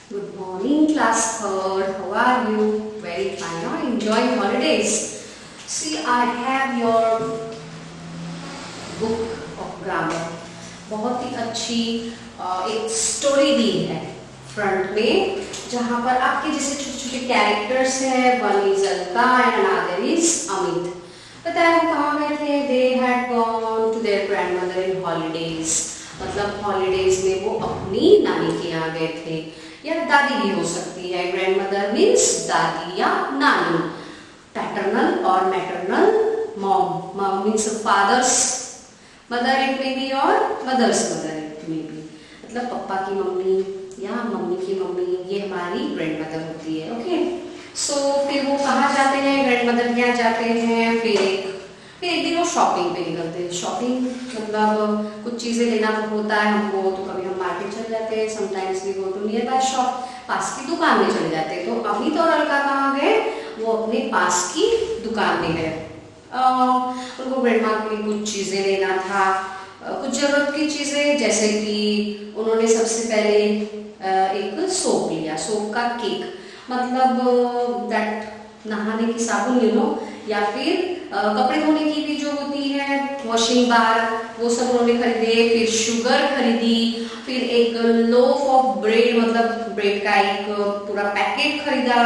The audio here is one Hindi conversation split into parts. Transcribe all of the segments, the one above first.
Good morning, class third. How are you? Very fine. Now enjoying holidays. See, I have your book of grammar. बहुत ही अच्छी एक स्टोरी दी है फ्रंट में, जहाँ पर आपके जैसे छोटे छोटे कैरेक्टर्स हैं. One is Alka and another is Amit. बताया वो कहाँ गए थे? They had gone to their grandmother in holidays. मतलब हॉलीडेज में वो अपनी नानी के यहाँ गए थे, या दादी भी हो सकती है. ग्रैंडमदर मीन्स दादी या नानी. पैटर्नल और maternal. Mom means father's mother it में भी, और मदर्स मदर इट में भी. मतलब पापा की मम्मी या मम्मी की मम्मी, ये हमारी ग्रैंडमदर होती है. ओके, सो फिर वो कहाँ जाते हैं? ग्रैंडमदर के यहाँ जाते हैं. फिर एक दिन वो शॉपिंग पे निकलते हैं. शॉपिंग मतलब कुछ चीजें लेना होता है हमको, तो कभी हम मार्केट चले जाते हैं. Sometimes we go to nearby shop. पास की दुकान में चले जाते हैं. तो अमित और अलका कहाँ गए? वो अपने पास की दुकान में गए. उनको ग्रैंडमा के लिए कुछ चीजें लेना था, कुछ जरूरत की चीजें, जैसे कि उन्होंने सबसे पहले एक सोप लिया. सोप का केक, मतलब दैट नहाने की साबुन या फिर कपड़े धोने की भी जो होती है वॉशिंग बार, वो सब उन्होंने खरीदे. फिर शुगर खरीदी. फिर एक लोफ ऑफ ब्रेड, मतलब ब्रेड का एक पूरा पैकेट खरीदा.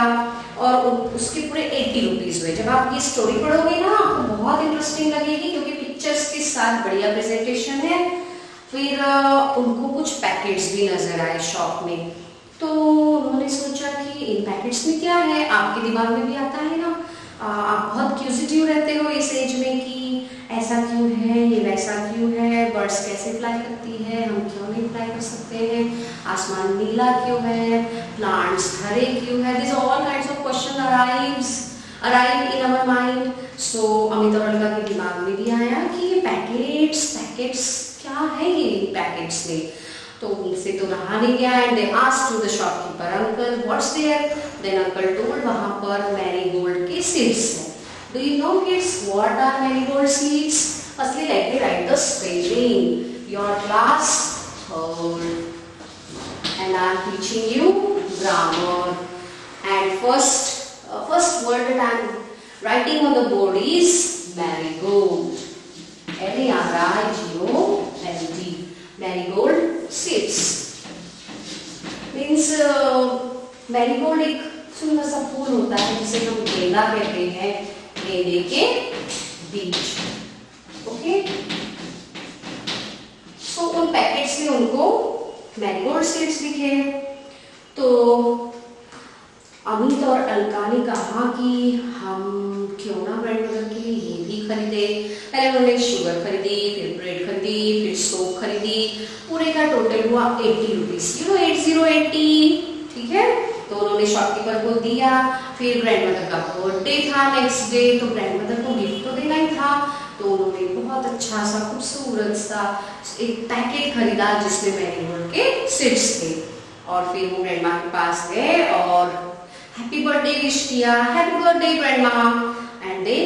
और उसके पूरे 80 रुपीज हुए. जब आप ये स्टोरी पढ़ोगे ना, आपको बहुत इंटरेस्टिंग लगेगी, क्योंकि पिक्चर्स के साथ बढ़िया प्रेजेंटेशन है. फिर उनको कुछ पैकेट्स भी नजर आए शॉप में. तो उन्होंने सोचा कि इन पैकेट्स में क्या है. आपके दिमाग में भी आता है ना, आप बहुत क्यूजिटिव रहते हो इस एज में कि ऐसा क्यों है, ये वैसा क्यों है, बर्ड्स कैसे फ्लाई करती है, हम क्यों नहीं फ्लाई कर सकते हैं, आसमान नीला क्यों है, प्लांट्स हरे क्यों है. This all kinds of question arrive in our mind. सो अमित और अलका के दिमाग में भी आया कि ये पैकेट्स क्या है ये पैकेट्स में. तो उनसे तो रहा नहीं गया. And they asked to the shopkeeper, uncle what's there. Then uncle told, वहां पर मैरीगोल्ड के सीड्स हैं. Do you know kids what are marigold seeds? Firstly let me write the spelling. Your class third and I am teaching you grammar. And first word that I am writing on the board is marigold. M-A-R-I-G-O-L-D. Marigold seeds. Means marigold एक सुंदर सा फूल होता है जिसे हम गेंदा कहते हैं. गेंदे के बीज. ओके, सो उन पैकेट्स में उनको मैरीगोल्ड सीड्स दिखे. तो अमित और अलका ने कहा कि हम क्यों ना ग्रैंडमदर के लिए ये भी खरीदे. पहले उन्होंने शुगर खरीदी, फिर ब्रेड खरीदी, फिर सोप खरीदी. पूरे का टोटल हुआ 80 रुपीज. 80. ठीक है, तो उन्होंने शॉपकीपर को दिया. फिर ग्रैंडमदर का बर्थडे था नेक्स्ट डे, तो ग्रैंडमदर को गिफ्ट तो देना ही था. तो उन्होंने बहुत अच्छा सा खूबसूरत सा एक पैकेट खरीदा जिसमें मैरीगोल्ड के सीड्स थे. और फिर वो ग्रैंडमा के पास गए और हैप्पी बर्थडे विश किया. Happy birthday grandma. And they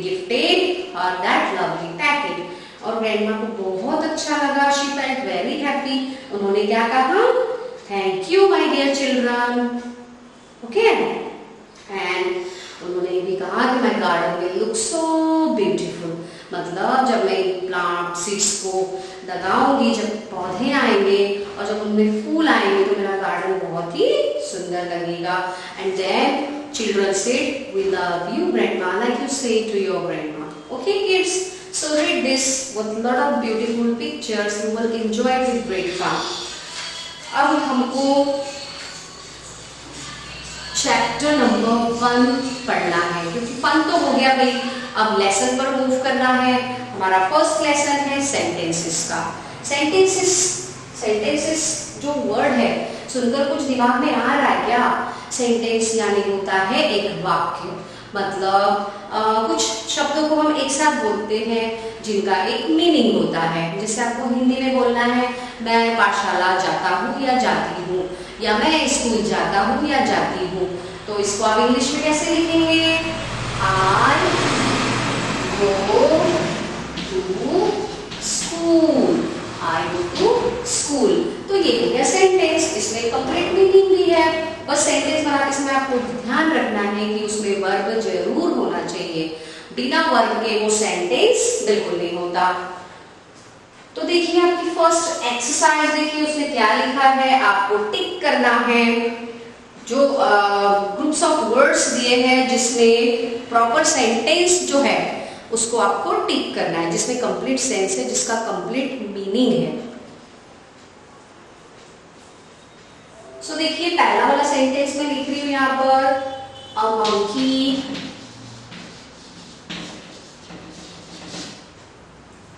gifted her that lovely packet. और ग्रैंडमा को बहुत अच्छा लगा. She felt very happy. उन्होंने क्या कहा? Thank you my dear children. Okay, and उन्होंने ये भी कहा कि my garden will look so beautiful. मतलब जब मैं प्लांट सीड्स को लगाऊंगी, जब पौधे आएंगे और जब उनमें फूल आएंगे, तो मेरा गार्डन बहुत ही सुंदर लगेगा. And then children said, we love you grandma, like you say to your grandma. Okay kids, so read this with lot of beautiful pictures. You will enjoy with great fun. अब हमको चैप्टर नंबर 1 पढ़ना है, क्योंकि फन तो हो गया भाई. अब लेसन पर मूव करना है. हमारा फर्स्ट लेसन है सेंटेंसेस का. सेंटेंसेस जो वर्ड है, सुनकर कुछ दिमाग में आ रहा है क्या? सेंटेंस यानी होता है एक वाक्य. मतलब कुछ शब्दों को हम एक साथ बोलते हैं जिनका एक मीनिंग होता है. जैसे आपको हिंदी में बोलना है, मैं पाठशाला जाता हूँ या जाती हूँ, या मैं स्कूल जाता हूँ या जाती हूँ. तो इसको आप इंग्लिश में कैसे लिखेंगे? I go to school. I go to school. तो ये हो गया सेंटेंस. इसमें कंप्लीट मीनिंग भी है. बस सेंटेंस बनाते समय आपको ध्यान रखना है कि उसमें वर्ब जरूर होना चाहिए, बिना वर्ब के वो सेंटेंस बिल्कुल नहीं होता। तो देखिए आपकी फर्स्ट एक्सरसाइज, देखिए उसने क्या लिखा है, आपको टिक करना है। जो ग्रुप्स ऑफ वर्ड्स दिए हैं जिसमें प्रॉपर सेंटेंस जो है उसको आपको टिक करना है, जिसमें कंप्लीट सेंस है, जिसका कंप्लीट मीनिंग है। सो देखिए पहला वाला सेंटेंस में लिख रही हूं यहां पर, a monkey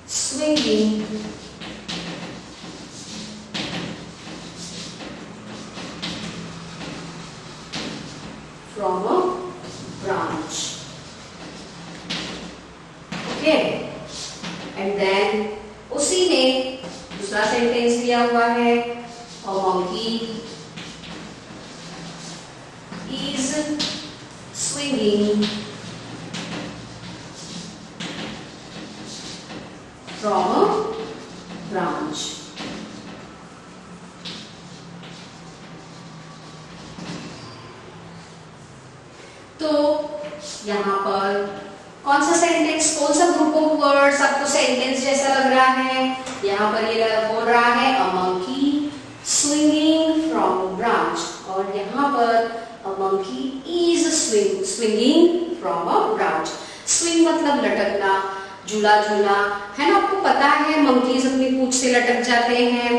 swinging from a branch. Okay, and then उसी में दूसरा सेंटेंस दिया हुआ है, a monkey is swinging from a branch. तो यहाँ पर कौन सा सेंटेंस, कौन सा ग्रुप ऑफ वर्ड्स आपको सेंटेंस जैसा लग रहा है? यहाँ पर ये बोल रहा है a monkey swinging from a branch, और यहाँ पर a monkey is swinging from a branch. Swing मतलब लटकना, झूला झूला, है ना? आपको पता है मंकीज अपनी पूंछ से लटक जाते हैं,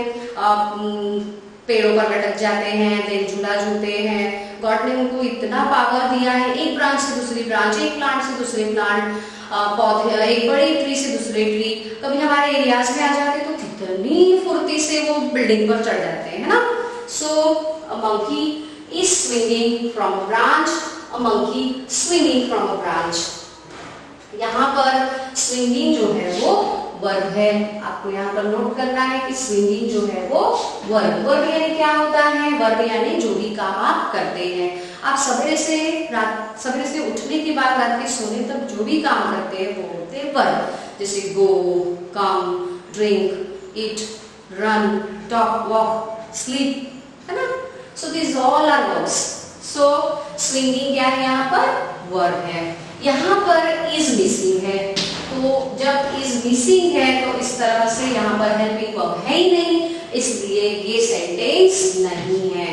पेड़ों पर लटक जाते हैं, देन झूला झूलते हैं। गॉड ने उनको इतना पावर दिया है, एक ब्रांच से दूसरी ब्रांच, एक प्लांट से दूसरे प्लांट, पौधे, एक बड़ी ट्री से दूसरे ट्री, कभी हमारे एरियाज में आ जाते तो कितनी फुर्ती से वो बिल्डिंग पर चढ़ जाते हैं, है ना? So a monkey is swinging from a branch, a monkey swinging from a branch. यहाँ पर स्विंगिंग जो है वो वर्ब है, आपको यहाँ पर नोट करना है कि स्विंगिंग जो है वो वर्ब। वर्ब यानी क्या होता है? वर्ब यानी जो भी काम आप करते हैं, आप सवेरे से उठने के बाद रात के सोने तक जो भी काम करते हैं वो होते हैं वर्ब, जैसे go, come, drink, eat, run, talk, walk, sleep, है ना? So this all are verbs. So swinging क्या है? यहाँ पर वर्ब है। यहाँ पर इज मिसिंग है, तो जब इज मिसिंग है तो इस तरह से यहाँ पर हेल्पिंग वर्ब है ही नहीं, इसलिए ये सेंटेंस नहीं है।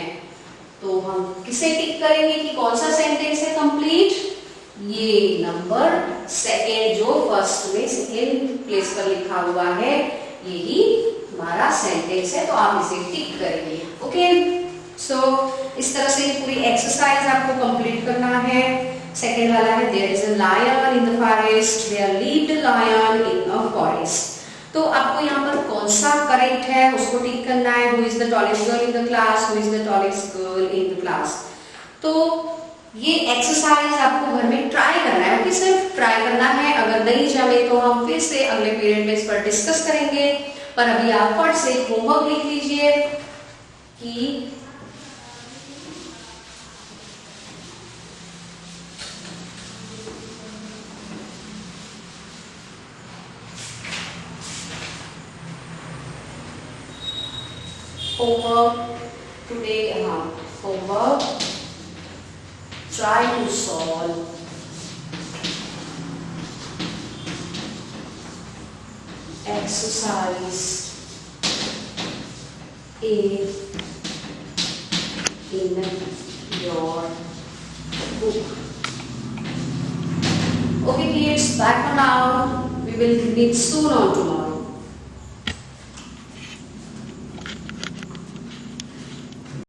तो हम किसे टिक करेंगे कि कौन सा सेंटेंस है कंप्लीट? ये नंबर सेकेंड जो फर्स्ट में सेकेंड प्लेस पर लिखा हुआ है, यही हमारा सेंटेंस है, तो आप इसे टिक करेंगे। ओके, सो इस तरह से पूरी एक्सरसाइज आपको कंप्लीट करना है। सेकेंड वाला है, there is a lion in the forest, there lived a lion in a forest. तो आपको यहाँ पर कौन सा करेक्ट है उसको टिक करना है। Who is the tallest girl in the class, who is the tallest girl in the class. तो ये एक्सरसाइज आपको घर में ट्राई करना है, सिर्फ ट्राई करना है। अगर नहीं जमे तो हम फिर से अगले पीरियड में इस पर डिस्कस करेंगे, पर अभी आप फट से होमवर्क लिख लीजिए कि homework today, homework, try to solve exercise A in your book. Okay kids, bye for now. We will meet soon on tomorrow.